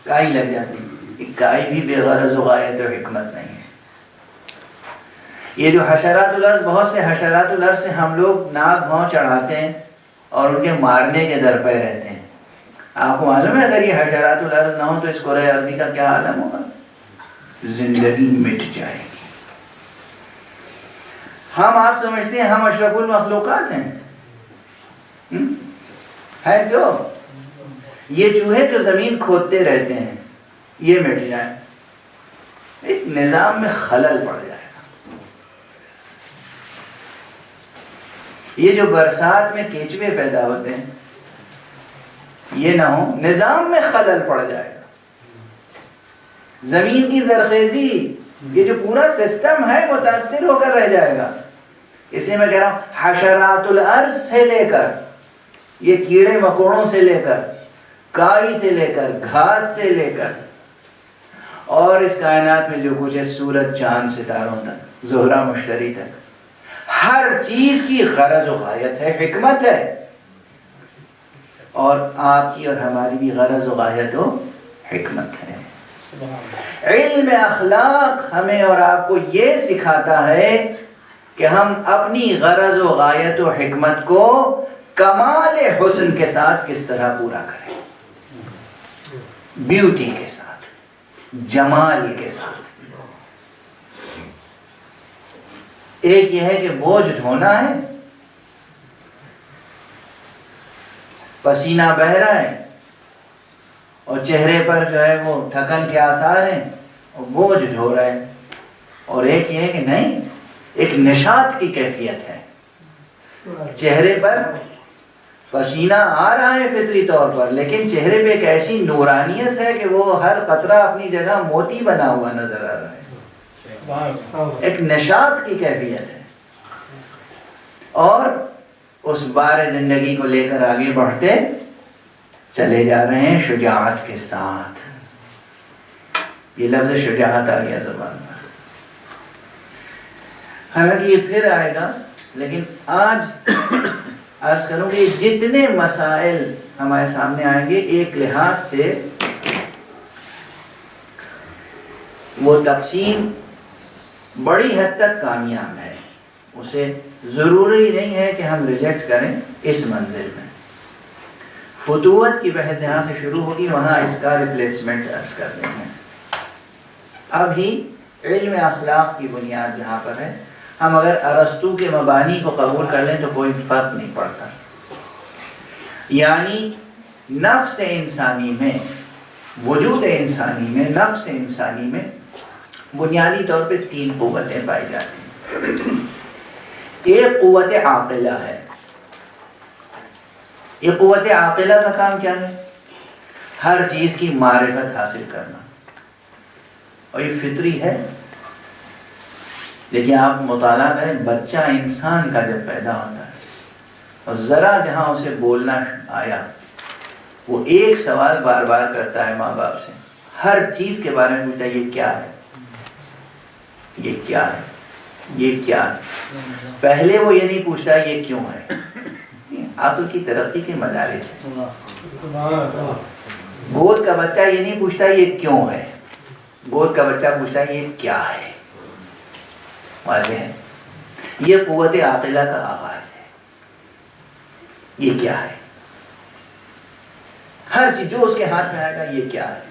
کائی لگ جاتی ہے، کائی بھی بے غرض و غایت و حکمت نہیں ہے۔ یہ جو حشرات الارض، بہت سے حشرات الارض سے ہم لوگ ناک بھاؤں چڑھاتے ہیں اور ان کے مارنے کے در پہ رہتے ہیں۔ آپ کو معلوم ہے اگر یہ حشرات الارض نہ ہو تو اس کرۂ ارضی کا کیا عالم ہوگا؟ زندگی مٹ جائے گی۔ ہم آپ سمجھتے ہیں ہم اشرف المخلوقات ہیں، ہے جو یہ چوہے جو زمین کھودتے رہتے ہیں یہ مٹ جائیں، ایک نظام میں خلل پڑ جائے گا۔ یہ جو برسات میں کیچوے پیدا ہوتے ہیں یہ نہ ہو، نظام میں خلل پڑ جائے گا۔ زمین کی زرخیزی، یہ جو پورا سسٹم ہے متاثر ہو کر رہ جائے گا۔ اس لیے میں کہہ رہا ہوں حشرات الارض سے لے کر، یہ کیڑے مکوڑوں سے لے کر، کائی سے لے کر، گھاس سے لے کر، اور اس کائنات میں جو کچھ ہے سورج چاند ستاروں تک، زہرہ مشتری تک، ہر چیز کی غرض و غایت ہے، حکمت ہے، اور آپ کی اور ہماری بھی غرض و غایت و حکمت ہے۔ علم اخلاق ہمیں اور آپ کو یہ سکھاتا ہے کہ ہم اپنی غرض و غایت و حکمت کو کمال حسن کے ساتھ کس طرح پورا کریں، بیوٹی کے ساتھ، جمال کے ساتھ۔ ایک یہ ہے کہ بوجھ ڈھونا ہے، پسینہ بہہ رہا ہے اور چہرے پر جو ہے وہ تھکن کے آثار ہیں اور بوجھ ڈھو رہا ہے، اور ایک یہ ہے کہ نہیں، ایک نشاط کی کیفیت ہے، چہرے پر پسینہ آ رہا ہے فطری طور پر، لیکن چہرے پہ ایک ایسی نورانیت ہے کہ وہ ہر قطرہ اپنی جگہ موتی بنا ہوا نظر آ رہا ہے، ایک نشاط کی کیفیت ہے، اور اس بار زندگی کو لے کر آگے بڑھتے چلے جا رہے ہیں شجاعت کے ساتھ۔ یہ لفظ شجاعت آ گیا زبان میں، حالانکہ یہ پھر آئے گا، لیکن آج عرض کروں کہ جتنے مسائل ہمارے سامنے آئیں گے ایک لحاظ سے وہ تقسیم بڑی حد تک کامیاب ہے، اسے ضروری نہیں ہے کہ ہم ریجیکٹ کریں۔ اس منزل میں فتوت کی بحث یہاں سے شروع ہوگی، وہاں اس کا ریپلیسمنٹ عرض کر دیں گے۔ ابھی علم اخلاق کی بنیاد جہاں پر ہے، ہم اگر ارسطو کے مبانی کو قبول کر لیں تو کوئی فرق نہیں پڑتا، یعنی نفس انسانی میں، وجود انسانی میں، نفس انسانی میں بنیادی طور پہ تین قوتیں پائی جاتی ہیں۔ ایک قوت عاقلہ ہے، یہ قوت عاقلہ کا کام کیا ہے؟ ہر چیز کی معرفت حاصل کرنا، اور یہ فطری ہے۔ لیکن آپ مطالعہ کریں، بچہ انسان کا جب پیدا ہوتا ہے اور ذرا جہاں اسے بولنا آیا، وہ ایک سوال بار بار کرتا ہے ماں باپ سے، ہر چیز کے بارے میں پوچھتا ہے یہ کیا ہے، یہ کیا ہے، یہ کیا ہے۔ پہلے وہ یہ نہیں پوچھتا یہ کیوں ہے، عقل کی ترقی کے مدارج ہیں۔ گود کا بچہ یہ نہیں پوچھتا یہ کیوں ہے، گود کا بچہ پوچھتا ہے یہ کیا ہے۔ واضح ہے، یہ قوت عاقلہ کا آغاز ہے، یہ کیا ہے، ہر چیز جو اس کے ہاتھ میں آئے گا یہ کیا ہے۔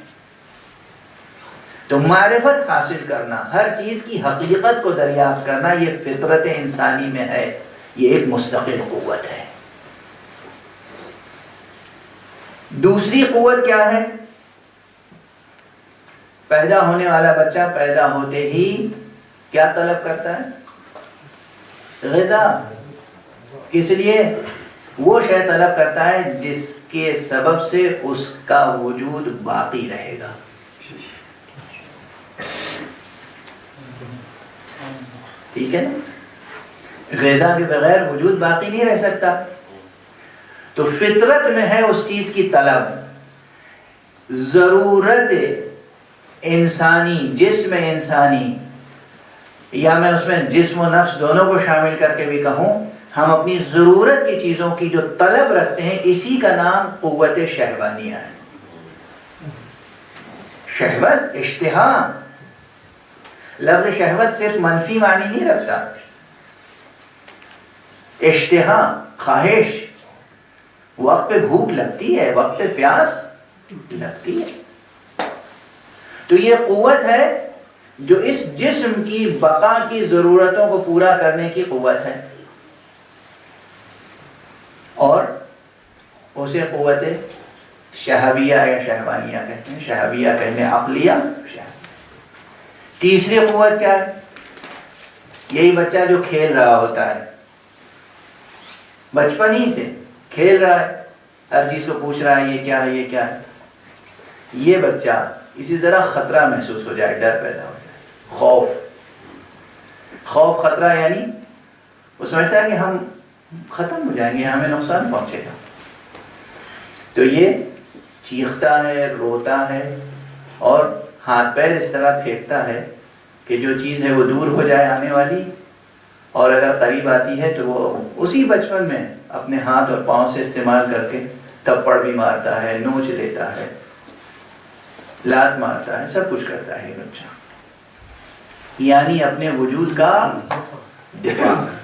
تو معرفت حاصل کرنا، ہر چیز کی حقیقت کو دریافت کرنا، یہ فطرت انسانی میں ہے، یہ ایک مستقل قوت ہے۔ دوسری قوت کیا ہے؟ پیدا ہونے والا بچہ پیدا ہوتے ہی کیا طلب کرتا ہے؟ غذا۔ کس لیے؟ وہ شے طلب کرتا ہے جس کے سبب سے اس کا وجود باقی رہے گا۔ ٹھیک ہے نا، غذا کے بغیر وجود باقی نہیں رہ سکتا۔ تو فطرت میں ہے اس چیز کی طلب، ضرورت انسانی، جسم انسانی، یا میں اس میں جسم و نفس دونوں کو شامل کر کے بھی کہوں، ہم اپنی ضرورت کی چیزوں کی جو طلب رکھتے ہیں، اسی کا نام قوت شہوانیہ ہے۔ شہوت، اشتہا، لفظ شہوت صرف منفی معنی نہیں رکھتا۔ اشتہا، خواہش، وقت پہ بھوک لگتی ہے، وقت پہ پیاس لگتی ہے۔ تو یہ قوت ہے جو اس جسم کی بقا کی ضرورتوں کو پورا کرنے کی قوت ہے، اور اسے قوت شہویہ یا شہوانیہ کہتے ہیں، شہویہ کہنے عقلیہ۔ تیسری قوت کیا ہے؟ یہی بچہ جو کھیل رہا ہوتا ہے، بچپن ہی سے کھیل رہا ہے، ہر چیز کو پوچھ رہا ہے یہ کیا ہے، یہ کیا ہے۔ یہ بچہ اسی ذرا خطرہ محسوس ہو جائے، ڈر پیدا ہو جائے، خوف، خطرہ یعنی وہ سمجھتا ہے کہ ہم ختم ہو جائیں گے، ہمیں نقصان پہنچے گا، تو یہ چیختا ہے، روتا ہے اور ہاتھ پیر اس طرح پھینکتا ہے کہ جو چیز ہے وہ دور ہو جائے آنے والی، اور اگر قریب آتی ہے تو وہ اسی بچپن میں اپنے ہاتھ اور پاؤں سے استعمال کر کے تھپڑ بھی مارتا ہے، نوچ لیتا ہے، لات مارتا ہے، سب کچھ کرتا ہے یہ بچہ، یعنی اپنے وجود کا دفاع کرتا ہے۔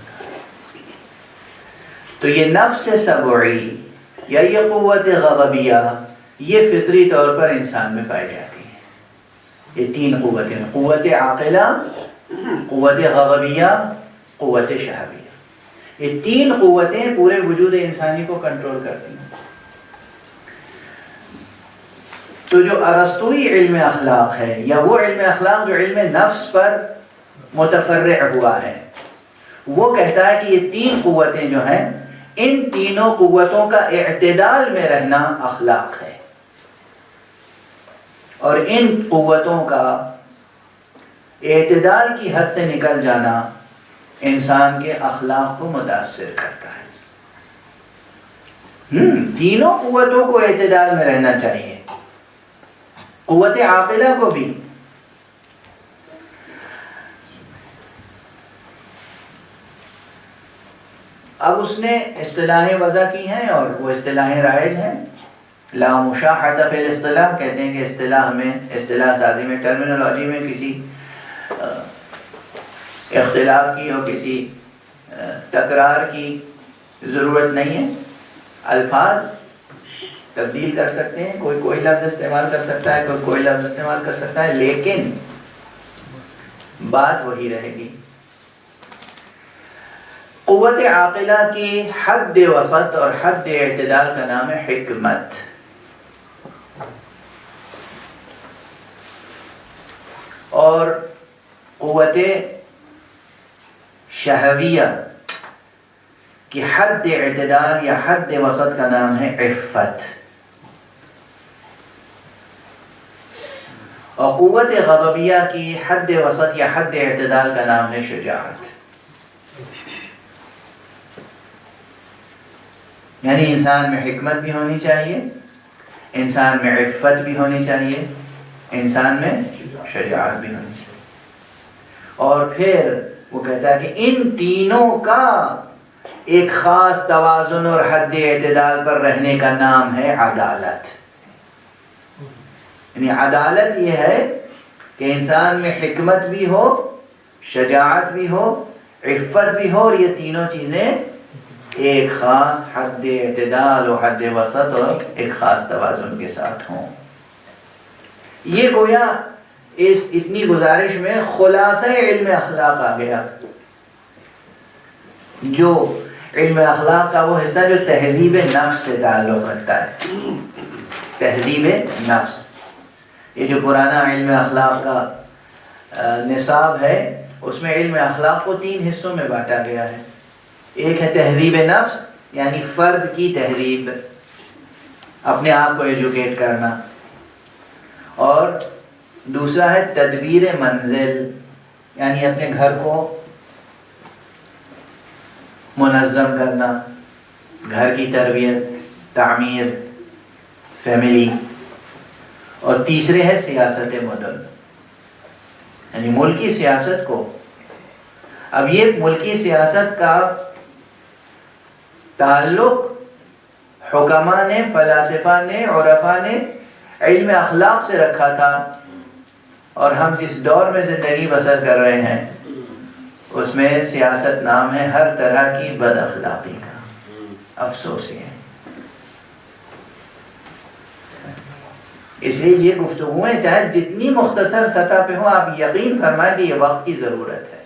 تو یہ نفس سبعی یا یہ قوت غضبیہ یہ فطری طور پر انسان میں پائی جاتی ہے۔ یہ تین قوتیں، قوت عاقلہ، قوت غضبیہ، قوت شہویہ، یہ تین قوتیں پورے وجود انسانی کو کنٹرول کرتی ہیں۔ تو جو ارسطوئی علم اخلاق ہے، یا وہ علم اخلاق جو علم نفس پر متفرع ہوا ہے، وہ کہتا ہے کہ یہ تین قوتیں جو ہیں، ان تینوں قوتوں کا اعتدال میں رہنا اخلاق ہے، اور ان قوتوں کا اعتدال کی حد سے نکل جانا انسان کے اخلاق کو متاثر کرتا ہے۔ تینوں قوتوں کو اعتدال میں رہنا چاہیے، قوت عاقلہ کو بھی۔ اب اس نے اصطلاحیں وضع کی ہیں اور وہ اصطلاحیں رائج ہیں۔ لا مشاحۃ فی الاصطلاح، کہتے ہیں کہ اصطلاح میں، اصطلاح سازی میں، ٹرمینالوجی میں کسی اختلاف کی اور کسی تکرار کی ضرورت نہیں ہے۔ الفاظ تبدیل کر سکتے ہیں، کوئی لفظ استعمال کر سکتا ہے، کوئی لفظ استعمال کر سکتا ہے، لیکن بات وہی رہے گی۔ قوت عاقلہ کی حد وسط اور حد اعتدال کا نام ہے حکمت، اور قوت شہویہ کی حد اعتدال یا حد وسط کا نام ہے عفت، اور قوت غضبیہ کی حد وسط یا حد اعتدال کا نام ہے شجاعت۔ یعنی انسان میں حکمت بھی ہونی چاہیے، انسان میں عفت بھی ہونی چاہیے، انسان میں شجاعت بھی ہونی چاہیے، اور پھر وہ کہتا ہے کہ ان تینوں کا ایک خاص توازن اور حد اعتدال پر رہنے کا نام ہے عدالت۔ یعنی عدالت یہ ہے کہ انسان میں حکمت بھی ہو، شجاعت بھی ہو، عفت بھی ہو، اور یہ تینوں چیزیں ایک خاص حد اعتدال و حد وسط اور ایک خاص توازن کے ساتھ ہوں۔ یہ گویا اس اتنی گزارش میں خلاصہ علم اخلاق آ گیا، جو علم اخلاق کا وہ حصہ جو تہذیب نفس سے تعلق رکھتا ہے۔ تہذیب نفس، یہ جو پرانا علم اخلاق کا نصاب ہے، اس میں علم اخلاق کو تین حصوں میں بانٹا گیا ہے۔ ایک ہے تہذیب نفس، یعنی فرد کی تہذیب، اپنے آپ کو ایجوکیٹ کرنا، اور دوسرا ہے تدبیر منزل، یعنی اپنے گھر کو منظم کرنا، گھر کی تربیت، تعمیر، فیملی، اور تیسرے ہے سیاست مدن، یعنی ملکی سیاست کو۔ اب یہ ملکی سیاست کا تعلق حکماء نے، فلاسفہ نے، عرفاء نے علم اخلاق سے رکھا تھا، اور ہم جس دور میں زندگی بسر کر رہے ہیں اس میں سیاست نام ہے ہر طرح کی بد اخلاقی کا۔ افسوس یہ ہے، اس لیے یہ گفتگویں چاہے جتنی مختصر سطح پہ ہوں، آپ یقین فرمائیں کہ یہ وقت کی ضرورت ہے،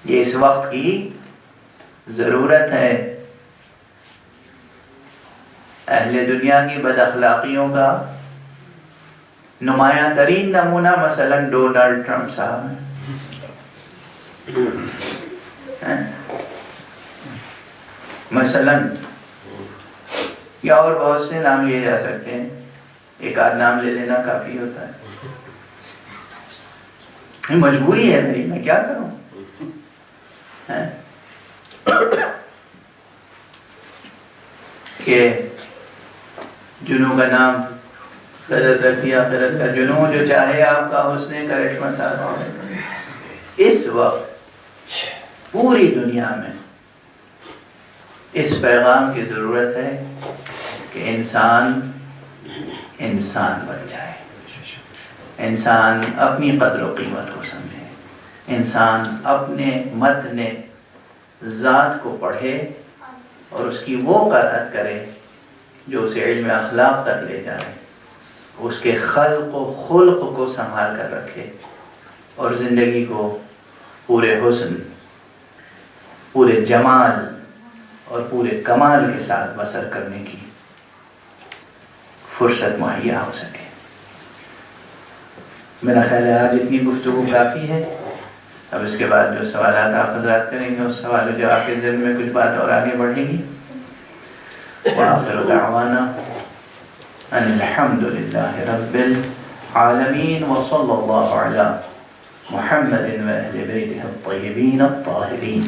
یہ اس وقت کی ضرورت ہے۔ اہل دنیا کی بد اخلاقیوں کا نمایاں ترین نمونہ مثلا ڈونلڈ ٹرمپ صاحب ہیں، مثلا، یا اور بہت سے نام لیے جا سکتے ہیں، ایک آدھ نام لے لینا کافی ہوتا ہے۔ مجبوری ہے میری، میں کیا کروں، کہ جنوں کا نام قدرت رکھ دیا، قدرت کا جنوں جو چاہے آپ کا حسن کرشمہ سازا۔ اس وقت پوری دنیا میں اس پیغام کی ضرورت ہے کہ انسان بن جائے، انسان اپنی قدر و قیمت کو سمجھے، انسان اپنے متن ذات کو پڑھے اور اس کی وہ قرأت کرے جو اسے علم اخلاق تک لے جائے، اس کے خلق و خلق کو سنبھال کر رکھے اور زندگی کو پورے حسن، پورے جمال اور پورے کمال کے ساتھ بسر کرنے کی فرصت مہیا ہو سکے۔ میرا خیال ہے آج اتنی گفتگو کافی ہے۔ اب اس کے بعد جو سوالات آپ حضرات کریں گے اس سوال و جواب کے ذمن میں کچھ بات اور آگے بڑھیں گی۔ وآخر دعوانا ان الحمد للہ رب العالمین وصلی اللہ علی محمد و اہل بیتہ الطیبین الطاہرین۔